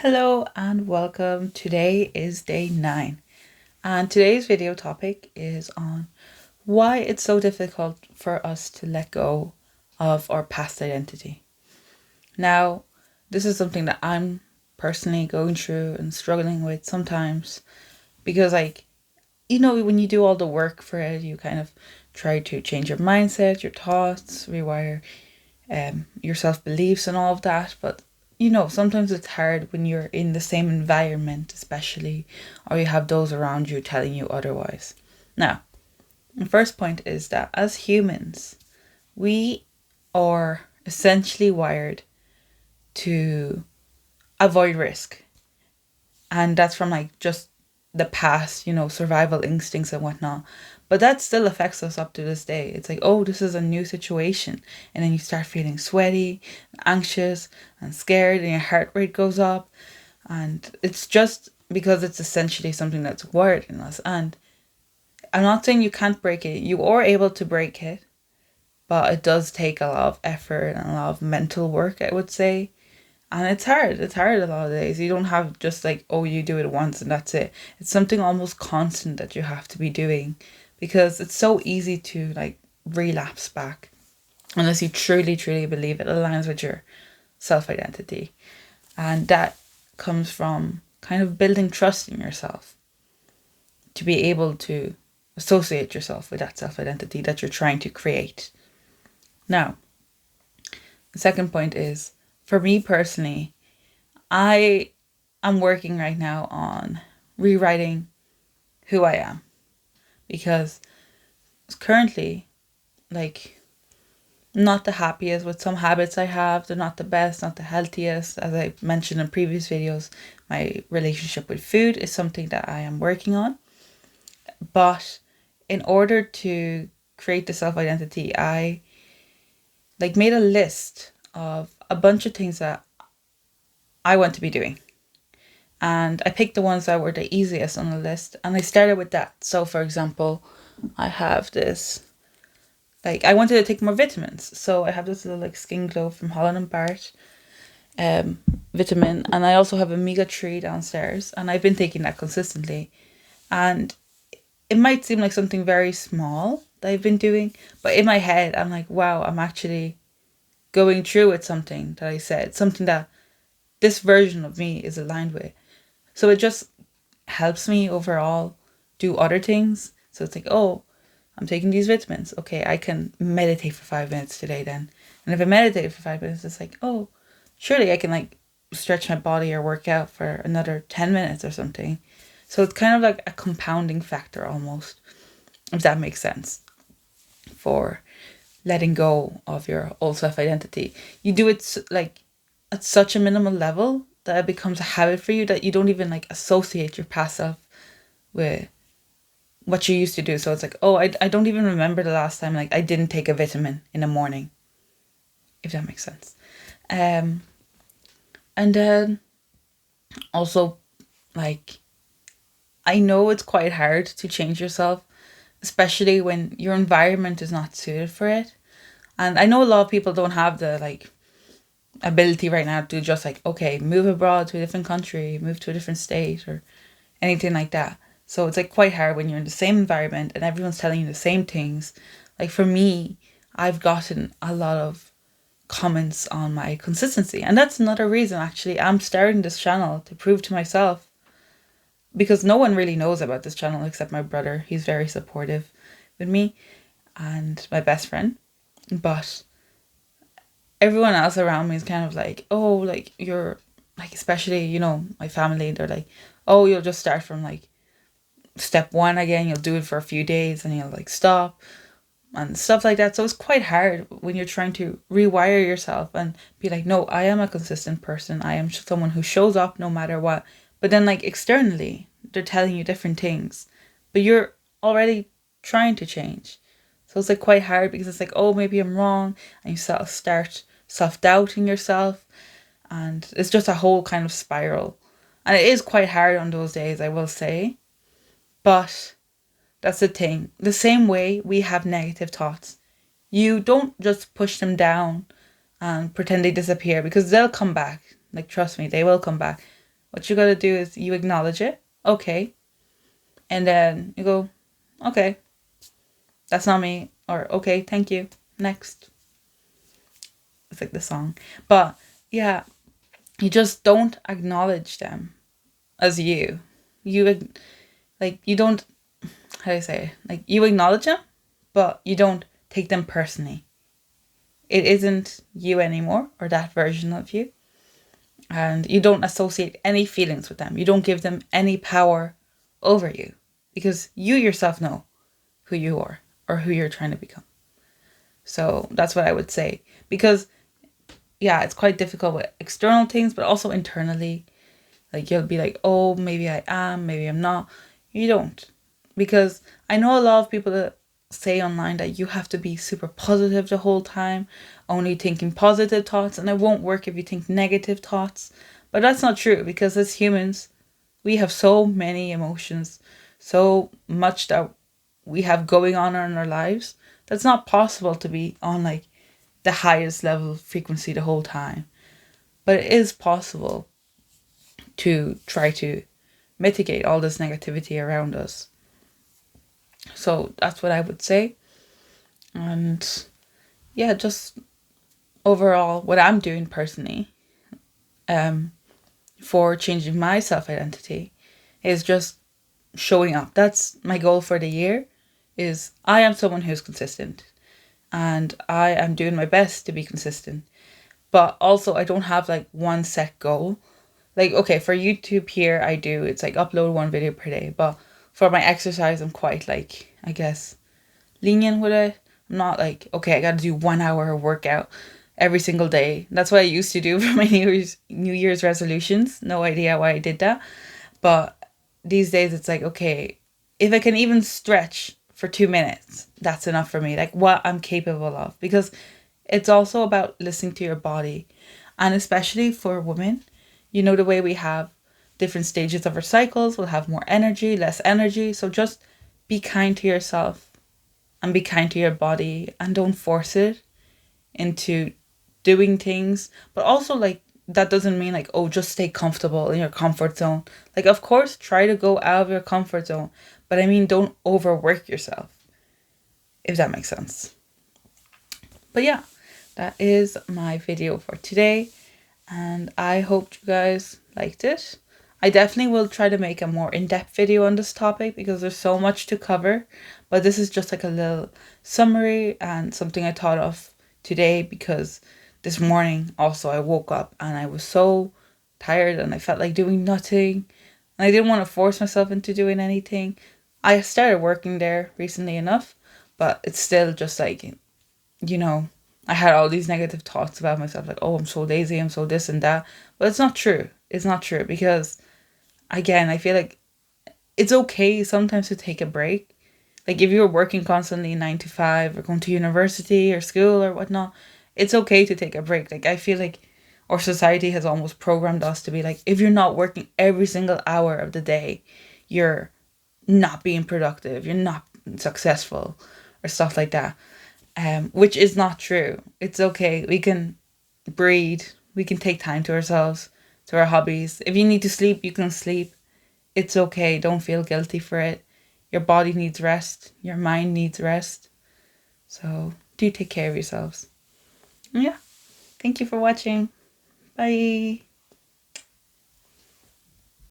Hello and welcome. Today is day 9, and today's video topic is on why it's so difficult for us to let go of our past identity. Now, this is something that I'm personally going through and struggling with sometimes because, when you do all the work for it, you kind of try to change your mindset, your thoughts, rewire your self-beliefs and all of that, but sometimes it's hard when you're in the same environment, especially, or you have those around you telling you otherwise. Now, the first point is that as humans, we are essentially wired to avoid risk. And that's from just the past, survival instincts and whatnot. But that still affects us up to this day. It's like, oh, this is a new situation. And then you start feeling sweaty, anxious, and scared, and your heart rate goes up. And it's just because it's essentially something that's wired in us. And I'm not saying you can't break it. You are able to break it. But it does take a lot of effort and a lot of mental work, I would say. And it's hard. It's hard a lot of days. You don't have just you do it once and that's it. It's something almost constant that you have to be doing because it's so easy to relapse back unless you truly, truly believe it aligns with your self-identity. And that comes from kind of building trust in yourself to be able to associate yourself with that self-identity that you're trying to create. Now, the second point is, for me personally, I am working right now on rewriting who I am because currently, not the happiest with some habits I have. They're not the best, not the healthiest. As I mentioned in previous videos, my relationship with food is something that I am working on. But in order to create the self-identity, I made a list of a bunch of things that I want to be doing. And I picked the ones that were the easiest on the list. And I started with that. So, for example, I have this, I wanted to take more vitamins. So I have this little Skin Glow from Holland & Barrett vitamin. And I also have omega-3 downstairs. And I've been taking that consistently. And it might seem like something very small that I've been doing. But in my head, I'm like, wow, I'm actually going through with something that I said. Something that this version of me is aligned with. So it just helps me overall do other things. So it's like, oh, I'm taking these vitamins. Okay, I can meditate for 5 minutes today then. And if I meditate for 5 minutes, it's like, oh, surely I can stretch my body or work out for another 10 minutes or something. So it's kind of like a compounding factor almost, if that makes sense, for letting go of your old self-identity. You do it at such a minimal level that it becomes a habit for you that you don't even associate your past self with what you used to do. So it's like, oh, I don't even remember the last time I didn't take a vitamin in the morning, if that makes sense. And then also I know it's quite hard to change yourself, especially when your environment is not suited for it. And I know a lot of people don't have the ability right now to just okay, move abroad to a different country, move to a different state or anything like that. So it's quite hard when you're in the same environment and everyone's telling you the same things. For me, I've gotten a lot of comments on my consistency, and that's another reason actually I'm starting this channel, to prove to myself, because no one really knows about this channel except my brother. He's very supportive with me and my best friend, but everyone else around me is kind of oh, you're especially, my family, they're like, oh, you'll just start from step 1 again, you'll do it for a few days and you'll stop and stuff like that. So it's quite hard when you're trying to rewire yourself and be like, no, I am a consistent person, I am someone who shows up no matter what. But then externally they're telling you different things, but you're already trying to change. So it's quite hard because it's oh, maybe I'm wrong, and you start self-doubting yourself, and it's just a whole kind of spiral. And it is quite hard on those days, I will say. But that's the thing. The same way we have negative thoughts, you don't just push them down and pretend they disappear, because they'll come back. Trust me, they will come back. What you gotta do is you acknowledge it, okay, and then you go, okay, that's not me, or okay, thank you, next. It's like the song. But yeah, you just don't acknowledge them as you. Like, you don't, how do I say it? Like, you acknowledge them, but you don't take them personally. It isn't you anymore, or that version of you. And you don't associate any feelings with them. You don't give them any power over you, because you yourself know who you are or who you're trying to become. So that's what I would say. Because, yeah, it's quite difficult with external things, but also internally. Like, you'll be like, oh, maybe I am, maybe I'm not. You don't. Because I know a lot of people that say online that you have to be super positive the whole time, only thinking positive thoughts, and it won't work if you think negative thoughts. But that's not true, because as humans, we have so many emotions, so much that we have going on in our lives. That's not possible to be on like the highest level frequency the whole time. But it is possible to try to mitigate all this negativity around us. So that's what I would say. And yeah, just overall, what I'm doing personally for changing my self-identity is just showing up. That's my goal for the year, is I am someone who's consistent, and I am doing my best to be consistent. But also, I don't have like one set goal. Like, okay, for YouTube here, it's like upload one video per day. But for my exercise, I'm quite like, I guess, lenient with it. I'm not like, okay, I got to do 1 hour workout every single day. That's what I used to do for my New Year's resolutions. No idea why I did that. But these days it's like, okay, if I can even stretch for 2 minutes, that's enough for me. Like, what I'm capable of. Because it's also about listening to your body. And especially for women, you know, the way we have different stages of our cycles, we'll have more energy, less energy. So just be kind to yourself and be kind to your body, and don't force it into doing things. But also, like, that doesn't mean like, oh, just stay comfortable in your comfort zone. Like, of course, try to go out of your comfort zone, but I mean, don't overwork yourself, if that makes sense. But yeah, that is my video for today, and I hope you guys liked it. I definitely will try to make a more in-depth video on this topic, because there's so much to cover, but this is just like a little summary and something I thought of today, because this morning also I woke up and I was so tired and I felt like doing nothing, and I didn't want to force myself into doing anything. I started working there recently enough, but it's still just like, you know, I had all these negative thoughts about myself, like, oh, I'm so lazy, I'm so this and that. But it's not true. It's not true, because again, I feel like it's okay sometimes to take a break. Like, if you're working constantly 9 to 5 or going to university or school or whatnot, it's okay to take a break. Like, I feel like our society has almost programmed us to be like, if you're not working every single hour of the day, you're not being productive, you're not successful, or stuff like that. Which is not true. It's okay. We can breathe. We can take time to ourselves, to our hobbies. If you need to sleep, you can sleep. It's okay. Don't feel guilty for it. Your body needs rest. Your mind needs rest. So do take care of yourselves. Yeah. Thank you for watching. Bye.